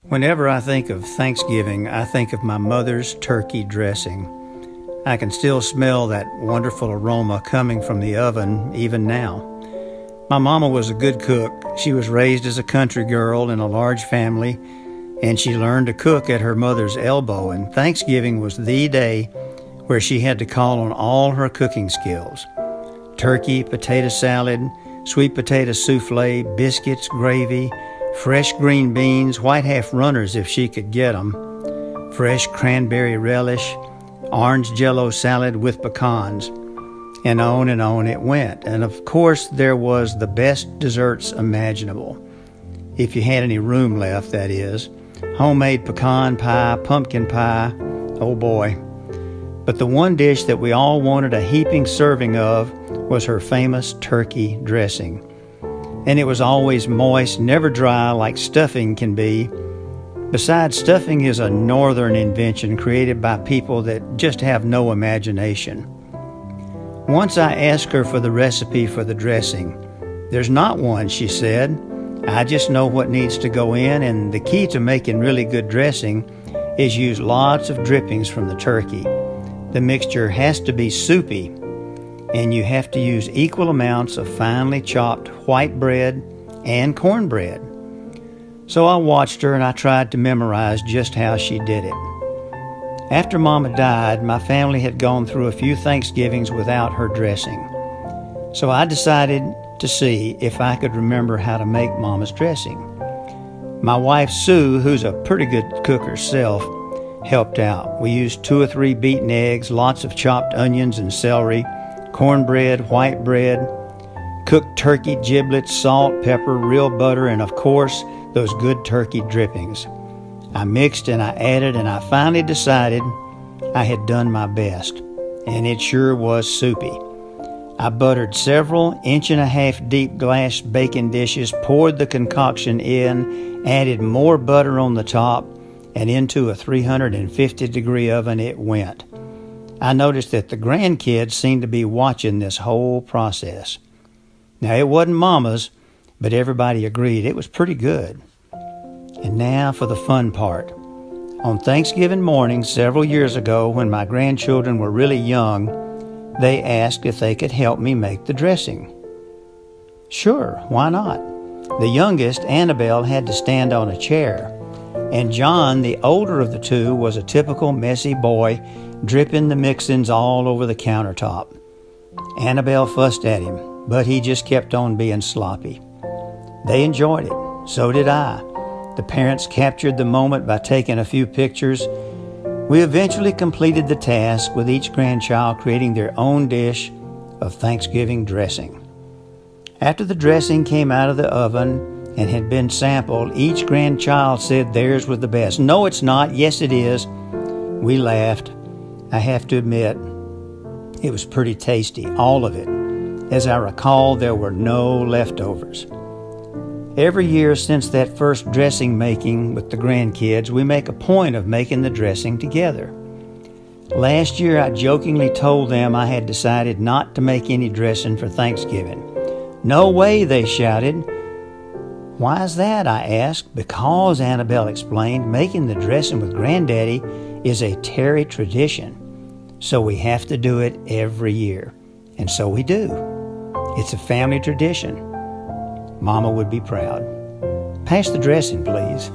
Whenever I think of Thanksgiving, I think of my mother's turkey dressing. I can still smell that wonderful aroma coming from the oven even now. My mama was a good cook. She was raised as a country girl in a large family, and she learned to cook at her mother's elbow, and Thanksgiving was the day where she had to call on all her cooking skills. Turkey, potato salad, sweet potato souffle, biscuits, gravy, fresh green beans, white half runners if she could get them, fresh cranberry relish, orange jello salad with pecans, and on it went. And of course there was the best desserts imaginable, if you had any room left, that is. Homemade pecan pie, pumpkin pie, oh boy. But the one dish that we all wanted a heaping serving of was her famous turkey dressing. And it was always moist, never dry like stuffing can be. Besides, stuffing is a northern invention created by people that just have no imagination. Once I asked her for the recipe for the dressing. "There's not one," she said. "I just know what needs to go in, and the key to making really good dressing is use lots of drippings from the turkey. The mixture has to be soupy, and you have to use equal amounts of finely chopped white bread and cornbread." So I watched her and I tried to memorize just how she did it. After Mama died, my family had gone through a few Thanksgivings without her dressing. So I decided to see if I could remember how to make Mama's dressing. My wife Sue, who's a pretty good cook herself, helped out. We used 2 or 3 beaten eggs, lots of chopped onions and celery, cornbread, white bread, cooked turkey giblets, salt, pepper, real butter, and of course, those good turkey drippings. I mixed and I added, and I finally decided I had done my best, and it sure was soupy. I buttered several 1.5-inch deep glass baking dishes, poured the concoction in, added more butter on the top, and into a 350-degree oven it went. I noticed that the grandkids seemed to be watching this whole process. Now, it wasn't Mama's, but everybody agreed it was pretty good. And now for the fun part. On Thanksgiving morning several years ago, when my grandchildren were really young, they asked if they could help me make the dressing. Sure, why not? The youngest, Annabelle, had to stand on a chair, and John, the older of the two, was a typical messy boy, dripping the mixins all over the countertop. Annabelle fussed at him, but he just kept on being sloppy. They enjoyed it. So did I. The parents captured the moment by taking a few pictures. We eventually completed the task, with each grandchild creating their own dish of Thanksgiving dressing. After the dressing came out of the oven and had been sampled, each grandchild said theirs was the best. "No, it's not. Yes, it is." We laughed. I have to admit, it was pretty tasty, all of it. As I recall, there were no leftovers. Every year since that first dressing making with the grandkids, we make a point of making the dressing together. Last year, I jokingly told them I had decided not to make any dressing for Thanksgiving. "No way," they shouted. "Why is that?" I asked. "Because," Annabelle explained, "making the dressing with Granddaddy is a Terry tradition. So we have to do it every year." And so we do. It's a family tradition. Mama would be proud. Pass the dressing, please.